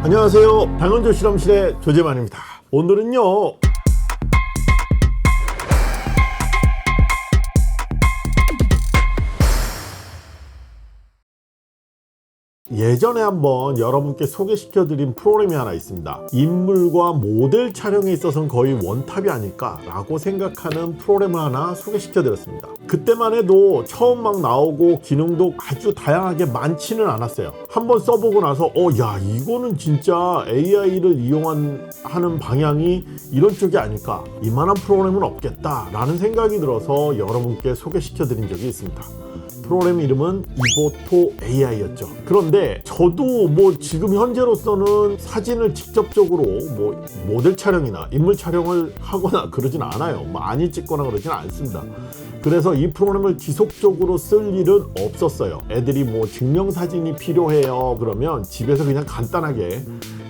안녕하세요. 당근조 실험실의 조재만입니다. 오늘은요, 예전에 한번 여러분께 소개시켜드린 프로그램이 하나 있습니다. 인물과 모델 촬영에 있어서는 거의 원탑이 아닐까 라고 생각하는 프로그램을 하나 소개시켜드렸습니다. 그때만 해도 처음 막 나오고 기능도 아주 다양하게 많지는 않았어요. 한번 써보고 나서 야, 이거는 진짜 AI를 이용하는 방향이 이런 쪽이 아닐까, 이만한 프로그램은 없겠다 라는 생각이 들어서 여러분께 소개시켜드린 적이 있습니다. 프로그램 이름은 이보토 AI였죠. 그런데 저도 지금 현재로서는 사진을 직접적으로 모델 촬영이나 인물 촬영을 하거나 그러진 않아요. 많이 찍거나 그러진 않습니다. 그래서 이 프로그램을 지속적으로 쓸 일은 없었어요. 애들이 증명사진이 필요해요 그러면 집에서 그냥 간단하게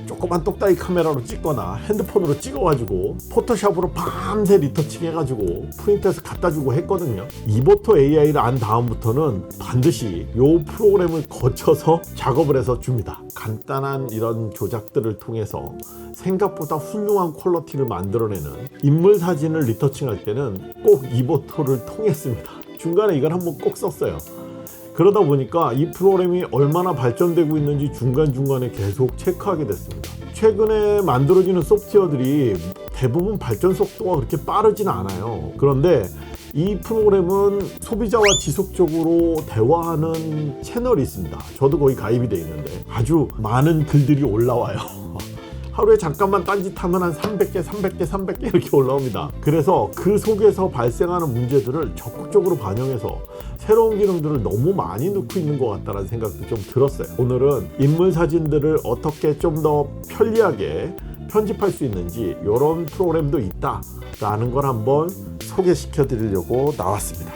조그만 똑딱이 카메라로 찍거나 핸드폰으로 찍어가지고 포토샵으로 밤새 리터칭 해가지고 프린트해서 갖다주고 했거든요. 이보토 AI를 안 다음부터는 반드시 이 프로그램을 거쳐서 작업을 해서 줍니다. 간단한 이런 조작들을 통해서 생각보다 훌륭한 퀄리티를 만들어내는 인물 사진을 리터칭할 때는 꼭 이보토를 통했습니다. 중간에 이걸 한번 꼭 썼어요. 그러다 보니까 이 프로그램이 얼마나 발전되고 있는지 중간중간에 계속 체크하게 됐습니다. 최근에 만들어지는 소프트웨어들이 대부분 발전 속도가 그렇게 빠르진 않아요. 그런데 이 프로그램은 소비자와 지속적으로 대화하는 채널이 있습니다. 저도 거기 가입이 돼 있는데 아주 많은 글들이 올라와요. 하루에 잠깐만 딴짓하면 한 300개 이렇게 올라옵니다. 그래서 그 속에서 발생하는 문제들을 적극적으로 반영해서 새로운 기능들을 너무 많이 넣고 있는 것 같다는 생각도 좀 들었어요. 오늘은 인물 사진들을 어떻게 좀 더 편리하게 편집할 수 있는지 이런 프로그램도 있다라는 걸 한번 소개시켜 드리려고 나왔습니다.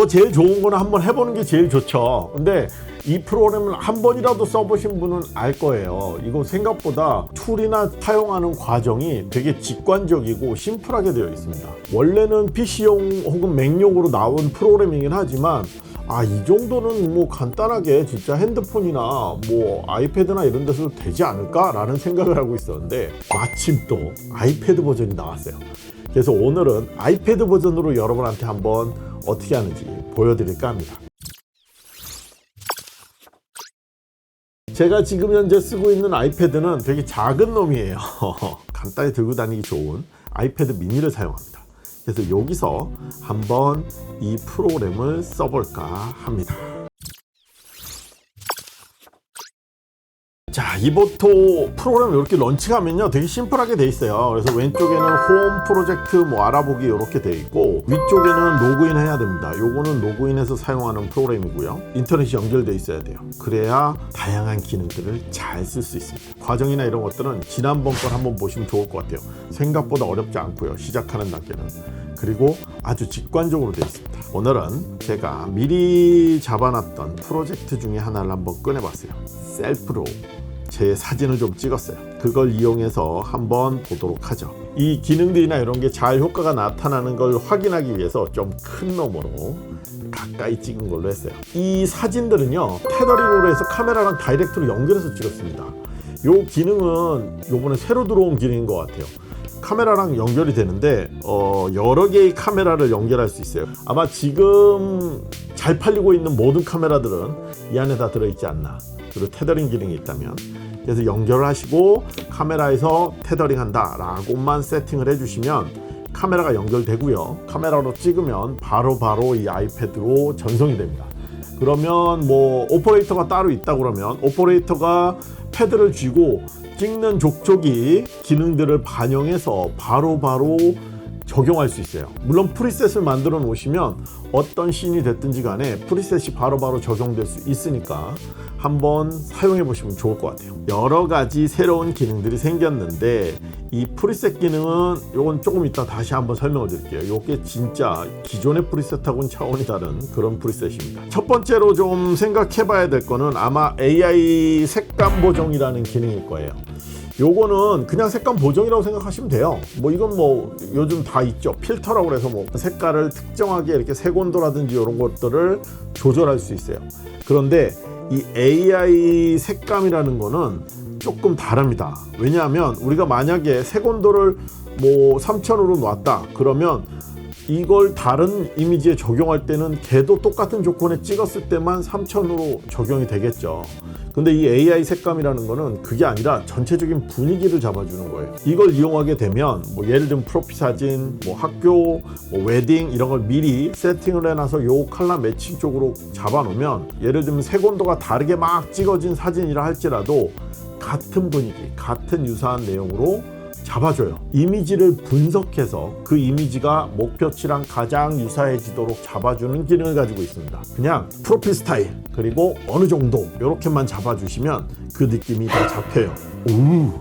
제일 좋은 거는 한번 해보는 게 제일 좋죠. 근데 이 프로그램을 한 번이라도 써보신 분은 알 거예요. 이거 생각보다 툴이나 사용하는 과정이 되게 직관적이고 심플하게 되어 있습니다. 원래는 PC용 혹은 맥용으로 나온 프로그램이긴 하지만 이 정도는 간단하게 진짜 핸드폰이나 아이패드나 이런 데서도 되지 않을까 라는 생각을 하고 있었는데 마침 또 아이패드 버전이 나왔어요. 그래서 오늘은 아이패드 버전으로 여러분한테 한번 어떻게 하는지 보여드릴까 합니다. 제가 지금 현재 쓰고 있는 아이패드는 되게 작은 놈이에요. 간단히 들고 다니기 좋은 아이패드 미니를 사용합니다. 그래서 여기서 한번 이 프로그램을 써볼까 합니다. 자, 이보토 프로그램 이렇게 런칭하면요 되게 심플하게 돼 있어요. 그래서 왼쪽에는 홈 프로젝트 알아보기 이렇게 돼 있고 위쪽에는 로그인 해야 됩니다. 요거는 로그인해서 사용하는 프로그램이고요. 인터넷이 연결돼 있어야 돼요. 그래야 다양한 기능들을 잘 쓸 수 있습니다. 과정이나 이런 것들은 지난번 걸 한번 보시면 좋을 것 같아요. 생각보다 어렵지 않고요. 시작하는 단계는. 그리고 아주 직관적으로 되어 있습니다. 오늘은 제가 미리 잡아놨던 프로젝트 중에 하나를 한번 꺼내봤어요. 셀프로 제 사진을 좀 찍었어요. 그걸 이용해서 한번 보도록 하죠. 이 기능들이나 이런 게 잘 효과가 나타나는 걸 확인하기 위해서 좀 큰 놈으로 가까이 찍은 걸로 했어요. 이 사진들은요 테더링으로 해서 카메라랑 다이렉트로 연결해서 찍었습니다. 이 기능은 요번에 새로 들어온 기능인 것 같아요. 카메라랑 연결이 되는데 여러 개의 카메라를 연결할 수 있어요. 아마 지금 잘 팔리고 있는 모든 카메라들은 이 안에 다 들어있지 않나. 그리고 테더링 기능이 있다면, 그래서 연결을 하시고 카메라에서 테더링 한다 라고만 세팅을 해주시면 카메라가 연결되고요. 카메라로 찍으면 바로 이 아이패드로 전송이 됩니다. 그러면 오퍼레이터가 따로 있다 그러면 오퍼레이터가 패드를 쥐고 찍는 족족이 기능들을 반영해서 바로 적용할 수 있어요. 물론 프리셋을 만들어 놓으시면 어떤 씬이 됐든지 간에 프리셋이 바로 적용될 수 있으니까 한번 사용해 보시면 좋을 것 같아요. 여러 가지 새로운 기능들이 생겼는데 이 프리셋 기능은 요건 조금 이따 다시 한번 설명을 드릴게요. 요게 진짜 기존의 프리셋하고는 차원이 다른 그런 프리셋입니다. 첫 번째로 좀 생각해 봐야 될 거는 아마 AI 색감 보정이라는 기능일 거예요. 요거는 그냥 색감 보정이라고 생각하시면 돼요. 이건 요즘 다 있죠. 필터라고 해서 색깔을 특정하게 이렇게 색온도라든지 이런 것들을 조절할 수 있어요. 그런데 이 AI 색감이라는 거는 조금 다릅니다. 왜냐하면 우리가 만약에 색온도를 뭐 3000으로 놨다 그러면 이걸 다른 이미지에 적용할 때는 걔도 똑같은 조건에 찍었을 때만 3000으로 적용이 되겠죠. 근데 이 AI 색감이라는 거는 그게 아니라 전체적인 분위기를 잡아주는 거예요. 이걸 이용하게 되면 뭐 예를 들면 프로필 사진, 뭐 학교, 뭐 웨딩 이런 걸 미리 세팅을 해놔서 요 컬러 매칭 쪽으로 잡아놓으면 예를 들면 색온도가 다르게 막 찍어진 사진이라 할지라도 같은 분위기, 같은 유사한 내용으로 잡아줘요. 이미지를 분석해서 그 이미지가 목표치랑 가장 유사해지도록 잡아주는 기능을 가지고 있습니다. 그냥 프로필 스타일 그리고 어느 정도 이렇게만 잡아주시면 그 느낌이 다 잡혀요. 이건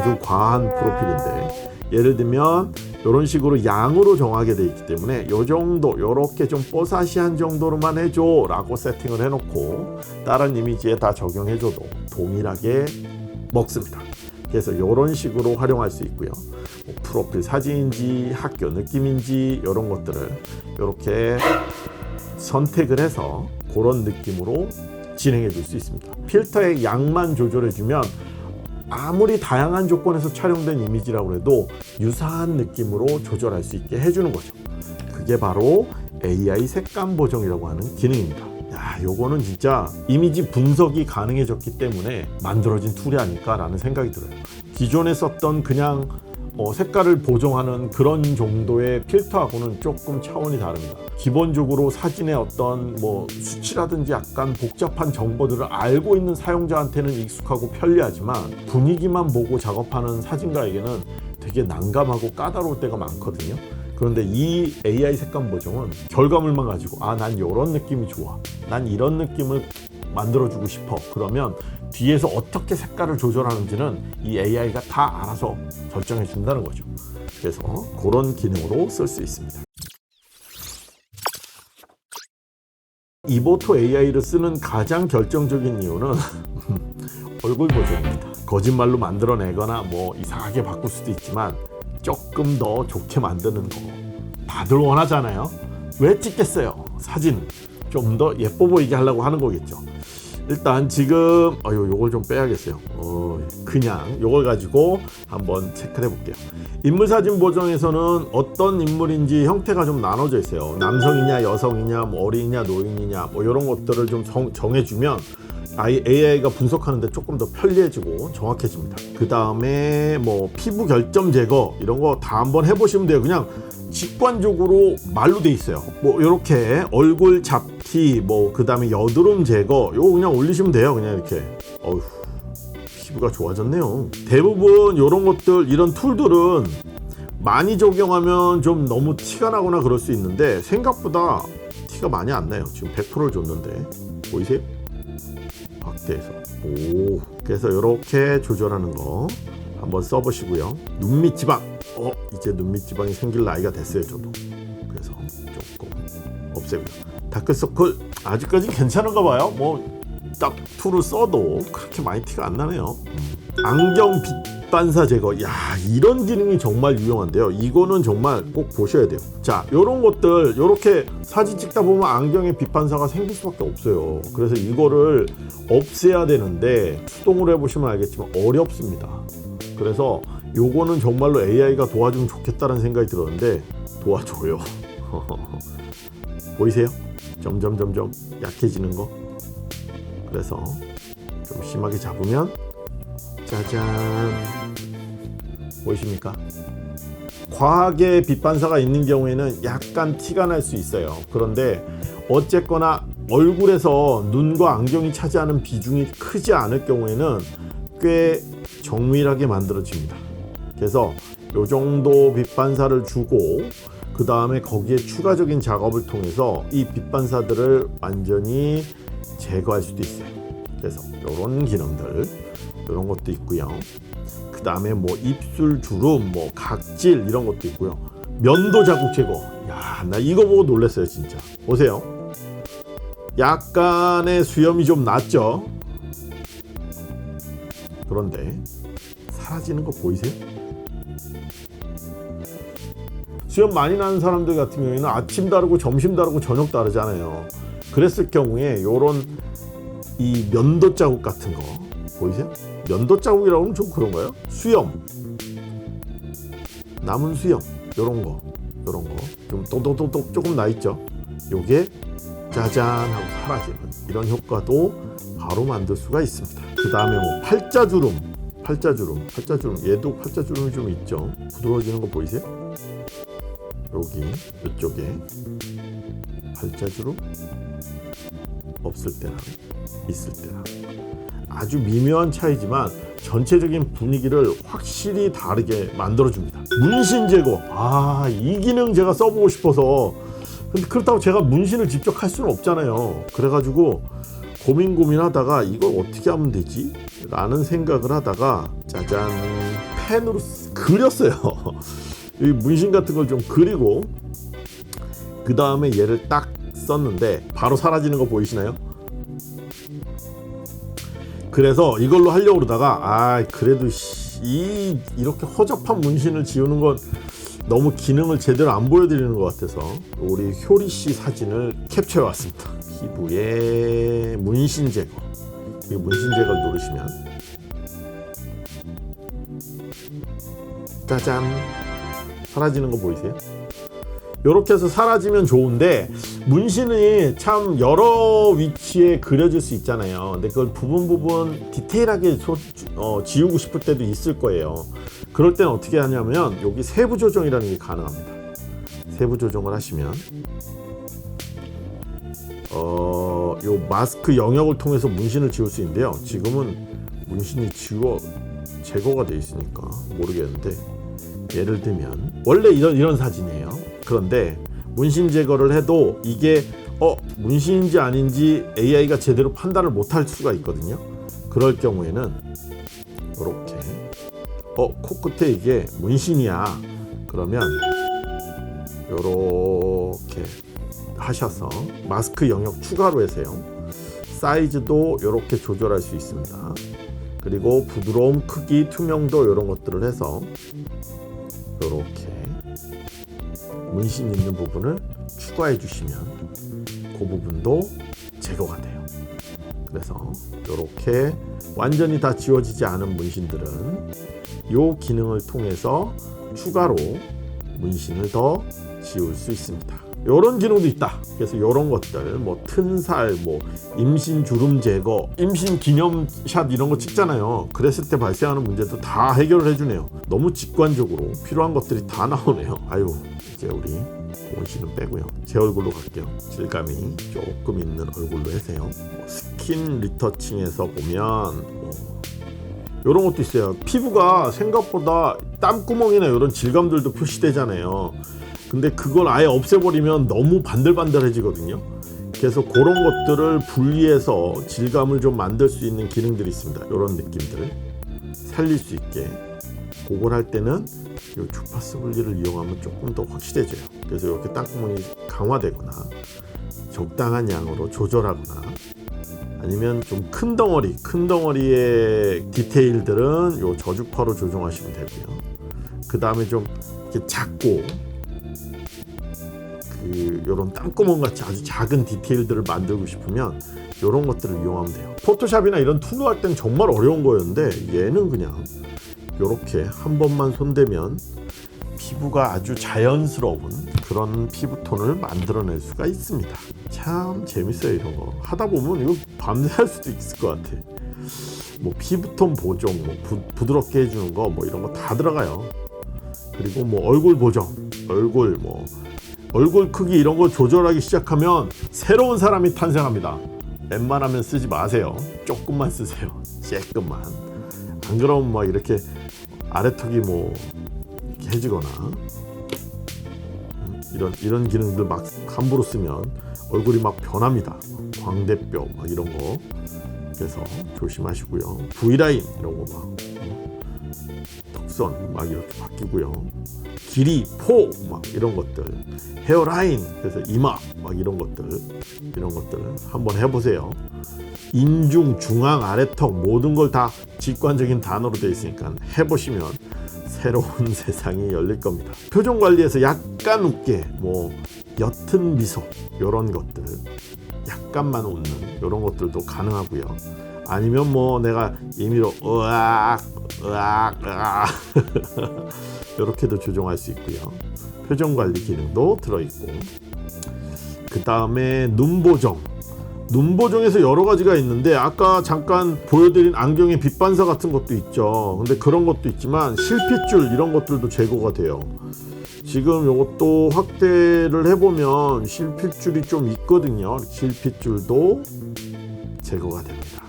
좀 과한 프로필인데 예를 들면 이런 식으로 양으로 정하게 돼 있기 때문에 이 정도 이렇게 좀 뽀사시한 정도로만 해줘 라고 세팅을 해놓고 다른 이미지에 다 적용해줘도 동일하게 먹습니다. 그래서 이런 식으로 활용할 수 있고요. 뭐 프로필 사진인지 학교 느낌인지 이런 것들을 이렇게 선택을 해서 그런 느낌으로 진행해 줄 수 있습니다. 필터의 양만 조절해 주면 아무리 다양한 조건에서 촬영된 이미지라고 해도 유사한 느낌으로 조절할 수 있게 해주는 거죠. 그게 바로 AI 색감 보정이라고 하는 기능입니다. 야, 요거는 진짜 이미지 분석이 가능해졌기 때문에 만들어진 툴이 아닐까라는 생각이 들어요. 기존에 썼던 그냥 색깔을 보정하는 그런 정도의 필터하고는 조금 차원이 다릅니다. 기본적으로 사진의 어떤 뭐 수치라든지 약간 복잡한 정보들을 알고 있는 사용자한테는 익숙하고 편리하지만 분위기만 보고 작업하는 사진가에게는 되게 난감하고 까다로울 때가 많거든요. 그런데 이 AI 색감 보정은 결과물만 가지고 난 이런 느낌이 좋아, 난 이런 느낌을 만들어주고 싶어 그러면 뒤에서 어떻게 색깔을 조절하는지는 이 AI가 다 알아서 결정해 준다는 거죠. 그래서 그런 기능으로 쓸 수 있습니다. 이보토 AI를 쓰는 가장 결정적인 이유는 얼굴 보정입니다. 거짓말로 만들어내거나 뭐 이상하게 바꿀 수도 있지만 조금 더 좋게 만드는 거 다들 원하잖아요. 왜 찍겠어요? 사진 좀 더 예뻐 보이게 하려고 하는 거겠죠. 일단 지금 요걸 좀 빼야겠어요. 그냥 요걸 가지고 한번 체크를 해볼게요. 인물 사진 보정에서는 어떤 인물인지 형태가 좀 나눠져 있어요. 남성이냐 여성이냐 뭐 어린이냐 노인이냐 뭐 이런 것들을 좀 정해주면 AI가 분석하는데 조금 더 편리해지고 정확해집니다. 그 다음에 뭐 피부 결점 제거 이런 거 다 한번 해보시면 돼요. 그냥 직관적으로 말로 돼 있어요. 뭐 이렇게 얼굴 잡티 뭐 그 다음에 여드름 제거 요거 그냥 올리시면 돼요. 그냥 이렇게 피부가 좋아졌네요. 대부분 이런 것들 이런 툴들은 많이 적용하면 좀 너무 티가 나거나 그럴 수 있는데 생각보다 티가 많이 안 나요. 지금 100%를 줬는데 보이세요? 확대해서 그래서 이렇게 조절하는 거 한번 써보시고요. 눈밑 지방 이제 눈밑 지방이 생길 나이가 됐어요. 저도 그래서 조금 없애고요. 다크서클 아직까지 괜찮은가 봐요. 뭐 딱 툴을 써도 그렇게 많이 티가 안 나네요. 안경 빛 반사 제거 이런 기능이 정말 유용한데요. 이거는 정말 꼭 보셔야 돼요. 자, 요런 것들 요렇게 사진 찍다 보면 안경에 빛 반사가 생길 수밖에 없어요. 그래서 이거를 없애야 되는데 수동으로 해보시면 알겠지만 어렵습니다. 그래서 요거는 정말로 AI가 도와주면 좋겠다는 생각이 들었는데 도와줘요. 보이세요? 점점 약해지는 거. 그래서 좀 심하게 잡으면 짜잔 보이십니까? 과하게 빛 반사가 있는 경우에는 약간 티가 날 수 있어요. 그런데 어쨌거나 얼굴에서 눈과 안경이 차지하는 비중이 크지 않을 경우에는 꽤 정밀하게 만들어집니다. 그래서 요 정도 빛 반사를 주고 그 다음에 거기에 추가적인 작업을 통해서 이 빛 반사들을 완전히 제거할 수도 있어요. 그래서 이런 기능들 이런 것도 있고요. 그 다음에 뭐 입술 주름, 뭐 각질 이런 것도 있고요. 면도 자국 제거. 나 이거 보고 놀랐어요, 진짜. 보세요. 약간의 수염이 좀 났죠. 그런데 사라지는 거 보이세요? 수염 많이 나는 사람들 같은 경우에는 아침 다르고 점심 다르고 저녁 다르잖아요. 그랬을 경우에 요런 이 면도 자국 같은 거 보이세요? 면도 자국이라고 하면 좀 그런가요? 수염, 남은 수염 요런 거 좀 똑똑똑똑 조금 나 있죠. 요게 짜잔 하고 사라지는 이런 효과도 바로 만들 수가 있습니다. 그 다음에 뭐 팔자주름 얘도 팔자주름이 좀 있죠. 부드러워지는 거 보이세요? 여기 이쪽에 팔자주름 없을 때랑 있을 때랑 아주 미묘한 차이지만 전체적인 분위기를 확실히 다르게 만들어줍니다. 문신 제거, 이 기능 제가 써보고 싶어서. 근데 그렇다고 제가 문신을 직접 할 수는 없잖아요. 그래가지고 고민하다가 이걸 어떻게 하면 되지? 라는 생각을 하다가 짜잔, 펜으로 그렸어요. 이 문신 같은 걸 좀 그리고 그 다음에 얘를 딱 썼는데 바로 사라지는 거 보이시나요? 그래서 이걸로 하려고 그러다가 그래도 이렇게 허접한 문신을 지우는 건 너무 기능을 제대로 안 보여드리는 것 같아서 우리 효리씨 사진을 캡처해 왔습니다. 피부에 문신 제거, 이 문신 제거를 누르시면 짜잔, 사라지는 거 보이세요? 이렇게 해서 사라지면 좋은데 문신이 참 여러 위치에 그려질 수 있잖아요. 근데 그걸 부분 디테일하게 지우고 싶을 때도 있을 거예요. 그럴 때는 어떻게 하냐면 여기 세부 조정이라는 게 가능합니다. 세부 조정을 하시면 요 마스크 영역을 통해서 문신을 지울 수 있는데요. 지금은 문신이 제거가 돼 있으니까 모르겠는데, 예를 들면 원래 이런 사진이에요. 그런데 문신 제거를 해도 이게 문신인지 아닌지 AI가 제대로 판단을 못할 수가 있거든요. 그럴 경우에는 이렇게 코끝에 이게 문신이야 그러면 이렇게 하셔서 마스크 영역 추가로 해세요. 사이즈도 이렇게 조절할 수 있습니다. 그리고 부드러움, 크기, 투명도 이런 것들을 해서 이렇게 문신 있는 부분을 추가해 주시면 그 부분도 제거가 돼요. 그래서 이렇게 완전히 다 지워지지 않은 문신들은 이 기능을 통해서 추가로 문신을 더 지울 수 있습니다. 이런 기능도 있다. 그래서 이런 것들, 뭐 튼살, 뭐 임신 주름 제거, 임신 기념샷 이런 거 찍잖아요. 그랬을 때 발생하는 문제도 다 해결을 해주네요. 너무 직관적으로 필요한 것들이 다 나오네요. 이제 우리 고은 씨는 빼고요. 제 얼굴로 갈게요. 질감이 조금 있는 얼굴로 해세요. 스킨 리터칭에서 보면 이런 것도 있어요. 피부가 생각보다 땀구멍이나 이런 질감들도 표시되잖아요. 근데 그걸 아예 없애버리면 너무 반들반들해지거든요. 그래서 그런 것들을 분리해서 질감을 좀 만들 수 있는 기능들이 있습니다. 이런 느낌들을 살릴 수 있게. 그걸 할 때는 이 주파수 분리를 이용하면 조금 더 확실해져요. 그래서 이렇게 땀구멍이 강화되거나 적당한 양으로 조절하거나 아니면 좀 큰 덩어리의 디테일들은 이 저주파로 조정하시면 되고요. 그 다음에 좀 이렇게 작고 이런 땅구멍 같이 아주 작은 디테일들을 만들고 싶으면 이런 것들을 이용하면 돼요. 포토샵이나 이런 툴로 할 때는 정말 어려운 거였는데 얘는 그냥 이렇게 한 번만 손대면 피부가 아주 자연스러운 그런 피부톤을 만들어낼 수가 있습니다. 참 재밌어요. 이런 거 하다 보면 이거 밤새 할 수도 있을 것 같아. 뭐 피부톤 보정, 뭐 부드럽게 해주는 거, 뭐 이런 거 다 들어가요. 그리고 뭐 얼굴 보정, 얼굴 크기 이런 거 조절하기 시작하면 새로운 사람이 탄생합니다. 웬만하면 쓰지 마세요. 조금만 쓰세요. 조금만. 안 그러면 막 이렇게 아래턱이 뭐 이렇게 해지거나 이런 기능들 막 함부로 쓰면 얼굴이 막 변합니다. 광대뼈 막 이런 거. 그래서 조심하시고요. V라인 이런 거 막 턱선 막 이렇게 바뀌고요. 길이, 포 막 이런 것들, 헤어라인, 그래서 이마 막 이런 것들 한번 해보세요. 인중, 중앙, 아래턱 모든 걸 다 직관적인 단어로 되어 있으니까 해보시면 새로운 세상이 열릴 겁니다. 표정 관리에서 약간 웃게, 뭐 옅은 미소 이런 것들, 약간 약간만 웃는 이런 것들도 가능하고요. 아니면 뭐 내가 임의로 으악 이렇게도 조정할 수 있고요. 표정 관리 기능도 들어있고, 그 다음에 눈 보정에서 여러 가지가 있는데 아까 잠깐 보여드린 안경의 빛 반사 같은 것도 있죠. 근데 그런 것도 있지만 실핏줄 이런 것들도 제거가 돼요. 지금 이것도 확대를 해보면 실핏줄이 좀 있거든요. 실핏줄도 제거가 됩니다.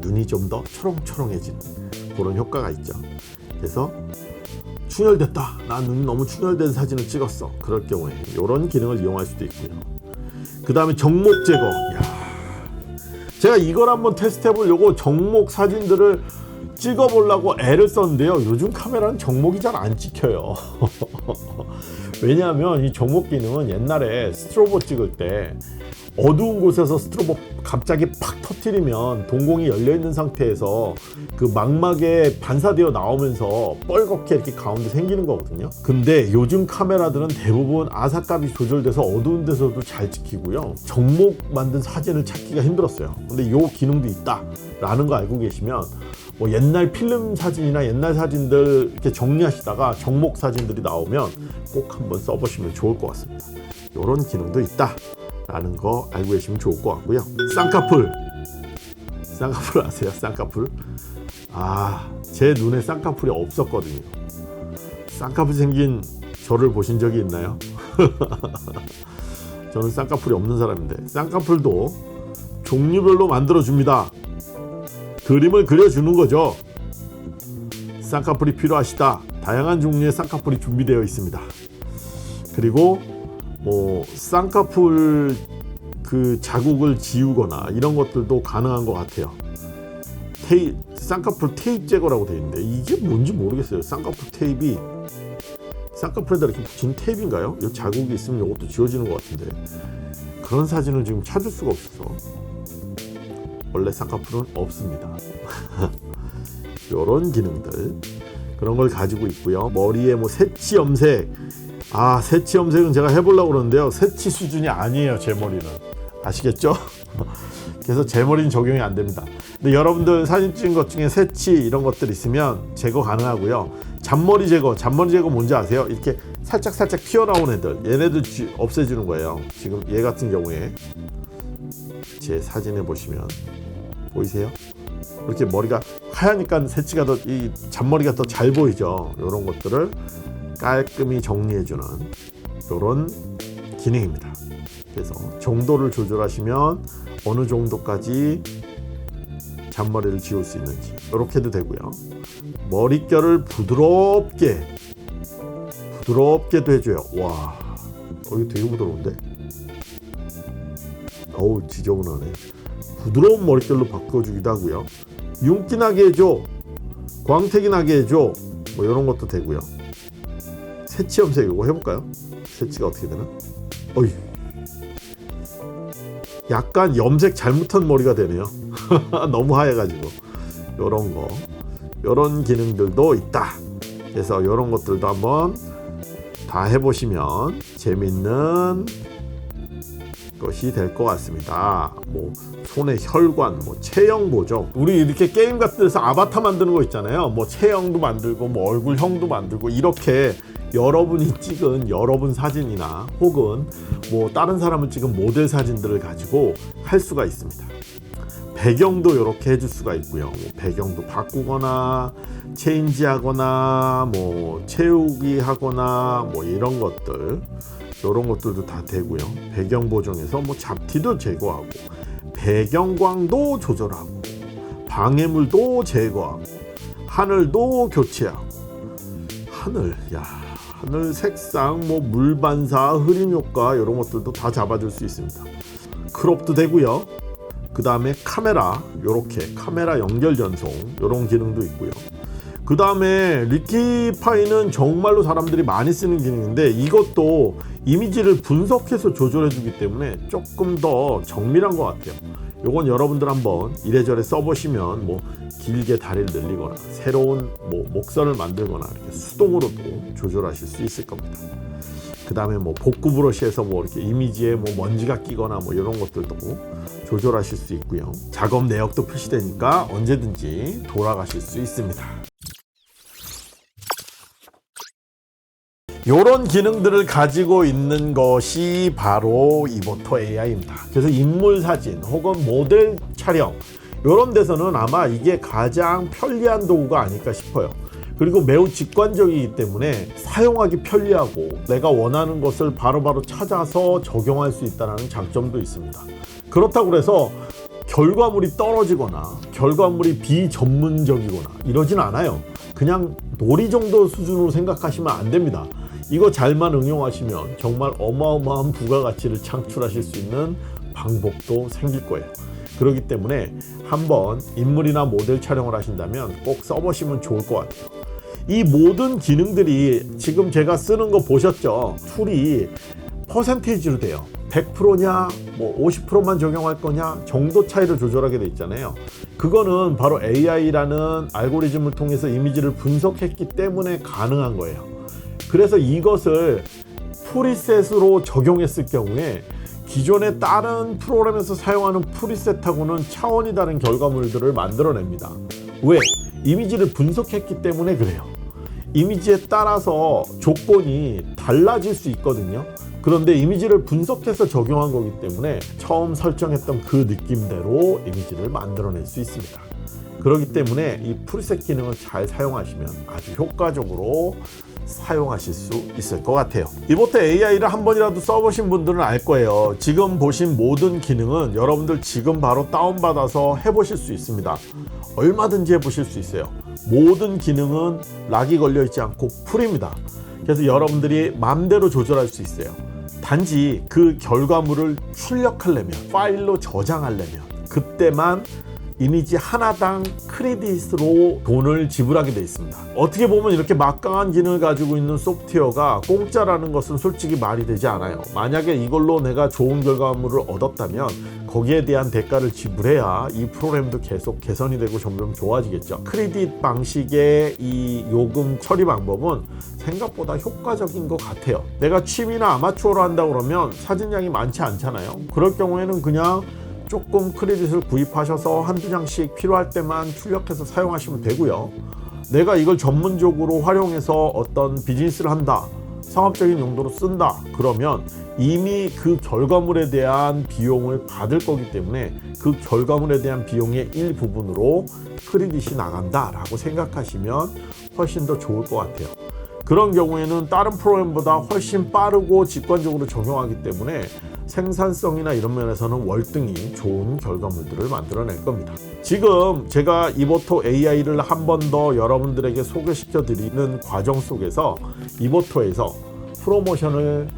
눈이 좀 더 초롱초롱해지는 그런 효과가 있죠. 그래서 충혈됐다, 나 눈이 너무 충혈된 사진을 찍었어, 그럴 경우에 이런 기능을 이용할 수도 있고요. 그 다음에 정목 제거. 제가 이걸 한번 테스트 해보려고 정목 사진들을 찍어보려고 애를 썼는데요, 요즘 카메라는 정목이 잘 안 찍혀요. 왜냐하면 이 정목 기능은 옛날에 스트로보 찍을 때 어두운 곳에서 스트로보 갑자기 팍 터뜨리면 동공이 열려있는 상태에서 그 망막에 반사되어 나오면서 뻘겋게 이렇게 가운데 생기는 거거든요. 근데 요즘 카메라들은 대부분 아삭감이 조절돼서 어두운 데서도 잘 찍히고요, 정목 만든 사진을 찾기가 힘들었어요. 근데 이 기능도 있다 라는 거 알고 계시면 뭐 옛날 필름 사진이나 옛날 사진들 이렇게 정리하시다가 정목 사진들이 나오면 꼭 한번 써보시면 좋을 것 같습니다. 이런 기능도 있다 라는 거 알고 계시면 좋을 것 같고요. 쌍꺼풀 아세요? 쌍꺼풀. 제 눈에 쌍꺼풀이 없었거든요. 쌍꺼풀 생긴 저를 보신 적이 있나요? 저는 쌍꺼풀이 없는 사람인데 쌍꺼풀도 종류별로 만들어줍니다. 그림을 그려주는 거죠. 쌍꺼풀이 필요하시다, 다양한 종류의 쌍꺼풀이 준비되어 있습니다. 그리고 뭐 쌍꺼풀 그 자국을 지우거나 이런 것들도 가능한 것 같아요. 쌍꺼풀 테이프 제거라고 되어 있는데 이게 뭔지 모르겠어요. 쌍꺼풀 테이프이 쌍꺼풀에다 이렇게 붙이는 테이프인가요? 이 자국이 있으면 이것도 지워지는 것 같은데 그런 사진을 지금 찾을 수가 없어서 원래 쌍꺼풀은 없습니다. 이런 기능들 그런 걸 가지고 있고요. 머리에 뭐 새치 염색, 새치 염색은 제가 해보려고 그러는데요, 새치 수준이 아니에요. 제 머리는 아시겠죠? 그래서 제 머리는 적용이 안 됩니다. 근데 여러분들 사진 찍은 것 중에 새치 이런 것들 있으면 제거 가능하고요. 잔머리 제거 뭔지 아세요? 이렇게 살짝 튀어나온 애들, 얘네들 없애주는 거예요. 지금 얘 같은 경우에 제 사진에 보시면 보이세요? 이렇게 머리가 하얘니까 새치가 더, 이 잔머리가 더 잘 보이죠. 이런 것들을 깔끔히 정리해주는 이런 기능입니다. 그래서 정도를 조절하시면 어느 정도까지 잔머리를 지울 수 있는지 이렇게도 되고요. 머릿결을 부드럽게도 해줘요. 와, 이거 되게 부드러운데? 어우, 지저분하네. 부드러운 머릿결로 바꿔주기도 하고요. 윤기 나게 해줘, 광택이 나게 해줘, 뭐 이런 것도 되고요. 새치 염색 이거 해볼까요? 새치가 어떻게 되나? 어이, 약간 염색 잘못한 머리가 되네요. 너무 하얘가지고. 요런 거, 요런 기능들도 있다. 그래서 요런 것들도 한번 다 해보시면 재밌는 것이 될 것 같습니다. 뭐 손의 혈관, 뭐 체형 보정, 우리 이렇게 게임 같은 데서 아바타 만드는 거 있잖아요. 뭐 체형도 만들고 뭐 얼굴형도 만들고 이렇게 여러분이 찍은 여러분 사진이나 혹은 뭐 다른 사람을 찍은 모델 사진들을 가지고 할 수가 있습니다. 배경도 이렇게 해줄 수가 있고요. 뭐 배경도 바꾸거나 체인지하거나 뭐 채우기 하거나 뭐 이런 것들, 이런 것들도 다 되고요. 배경 보정에서 뭐 잡티도 제거하고 배경광도 조절하고 방해물도 제거하고 하늘도 교체하고 하늘 색상, 뭐 물 반사, 흐림 효과 이런 것들도 다 잡아줄 수 있습니다. 크롭도 되고요. 그 다음에 카메라, 요렇게 카메라 연결 전송 이런 기능도 있고요. 그 다음에 리키파이는 정말로 사람들이 많이 쓰는 기능인데 이것도 이미지를 분석해서 조절해 주기 때문에 조금 더 정밀한 것 같아요. 요건 여러분들 한번 이래저래 써보시면 뭐 길게 다리를 늘리거나 새로운 뭐 목선을 만들거나 이렇게 수동으로도 조절하실 수 있을 겁니다. 그 다음에 뭐 복구 브러쉬에서 뭐 이렇게 이미지에 뭐 먼지가 끼거나 뭐 이런 것들도 조절하실 수 있고요. 작업 내역도 표시되니까 언제든지 돌아가실 수 있습니다. 이런 기능들을 가지고 있는 것이 바로 이보토 AI입니다. 그래서 인물 사진 혹은 모델 촬영 이런 데서는 아마 이게 가장 편리한 도구가 아닐까 싶어요. 그리고 매우 직관적이기 때문에 사용하기 편리하고 내가 원하는 것을 바로바로 찾아서 적용할 수 있다는 장점도 있습니다. 그렇다고 해서 결과물이 떨어지거나 결과물이 비전문적이거나 이러진 않아요. 그냥 놀이 정도 수준으로 생각하시면 안 됩니다. 이거 잘만 응용하시면 정말 어마어마한 부가가치를 창출하실 수 있는 방법도 생길 거예요. 그렇기 때문에 한번 인물이나 모델 촬영을 하신다면 꼭 써보시면 좋을 것 같아요. 이 모든 기능들이 지금 제가 쓰는 거 보셨죠? 툴이 퍼센테이지로 돼요. 100%냐 뭐 50%만 적용할 거냐 정도 차이를 조절하게 돼 있잖아요. 그거는 바로 AI라는 알고리즘을 통해서 이미지를 분석했기 때문에 가능한 거예요. 그래서 이것을 프리셋으로 적용했을 경우에 기존의 다른 프로그램에서 사용하는 프리셋하고는 차원이 다른 결과물들을 만들어냅니다. 왜? 이미지를 분석했기 때문에 그래요. 이미지에 따라서 조건이 달라질 수 있거든요. 그런데 이미지를 분석해서 적용한 거기 때문에 처음 설정했던 그 느낌대로 이미지를 만들어낼 수 있습니다. 그렇기 때문에 이 프리셋 기능을 잘 사용하시면 아주 효과적으로 사용하실 수 있을 것 같아요. 이보토 AI를 한 번이라도 써보신 분들은 알 거예요. 지금 보신 모든 기능은 여러분들 지금 바로 다운받아서 해보실 수 있습니다. 얼마든지 해보실 수 있어요. 모든 기능은 락이 걸려있지 않고 풀입니다. 그래서 여러분들이 마음대로 조절할 수 있어요. 단지 그 결과물을 출력하려면, 파일로 저장하려면 그때만 이미지 하나당 크레딧으로 돈을 지불하게 되어 있습니다. 어떻게 보면 이렇게 막강한 기능을 가지고 있는 소프트웨어가 공짜라는 것은 솔직히 말이 되지 않아요. 만약에 이걸로 내가 좋은 결과물을 얻었다면 거기에 대한 대가를 지불해야 이 프로그램도 계속 개선이 되고 점점 좋아지겠죠. 크레딧 방식의 이 요금 처리 방법은 생각보다 효과적인 것 같아요. 내가 취미나 아마추어로 한다 그러면 사진량이 많지 않잖아요. 그럴 경우에는 그냥 조금 크레딧을 구입하셔서 한두 장씩 필요할 때만 출력해서 사용하시면 되고요. 내가 이걸 전문적으로 활용해서 어떤 비즈니스를 한다, 상업적인 용도로 쓴다 그러면 이미 그 결과물에 대한 비용을 받을 거기 때문에 그 결과물에 대한 비용의 일부분으로 크레딧이 나간다 라고 생각하시면 훨씬 더 좋을 것 같아요. 그런 경우에는 다른 프로그램보다 훨씬 빠르고 직관적으로 적용하기 때문에 생산성이나 이런 면에서는 월등히 좋은 결과물들을 만들어낼 겁니다. 지금 제가 이보토 AI를 한 번 더 여러분들에게 소개시켜 드리는 과정 속에서 이보토에서 프로모션을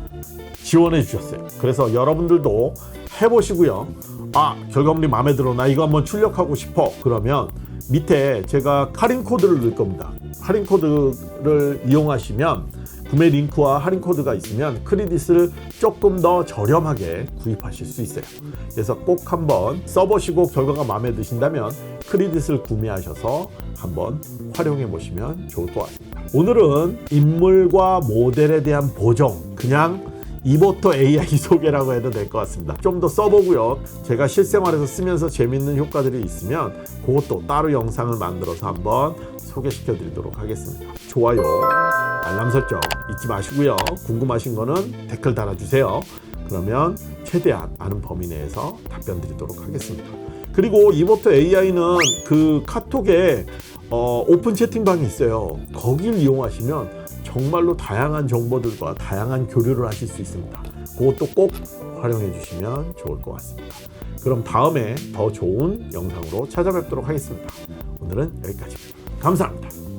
지원해 주셨어요. 그래서 여러분들도 해보시고요. 아, 결과물이 마음에 들어, 나 이거 한번 출력하고 싶어, 그러면 밑에 제가 할인 코드를 넣을 겁니다. 할인 코드를 이용하시면 구매 링크와 할인 코드가 있으면 크레딧을 조금 더 저렴하게 구입하실 수 있어요. 그래서 꼭 한번 써보시고 결과가 마음에 드신다면 크레딧을 구매하셔서 한번 활용해 보시면 좋을 것 같습니다. 오늘은 인물과 모델에 대한 보정, 그냥 이보토 AI 소개라고 해도 될 것 같습니다. 좀 더 써보고요. 제가 실생활에서 쓰면서 재밌는 효과들이 있으면 그것도 따로 영상을 만들어서 한번 소개시켜 드리도록 하겠습니다. 좋아요, 알람 설정 잊지 마시고요. 궁금하신 거는 댓글 달아주세요. 그러면 최대한 아는 범위 내에서 답변 드리도록 하겠습니다. 그리고 이보토 AI는 그 카톡에 오픈 채팅방이 있어요. 거길 이용하시면 정말로 다양한 정보들과 다양한 교류를 하실 수 있습니다. 그것도 꼭 활용해 주시면 좋을 것 같습니다. 그럼 다음에 더 좋은 영상으로 찾아뵙도록 하겠습니다. 오늘은 여기까지입니다. 감사합니다.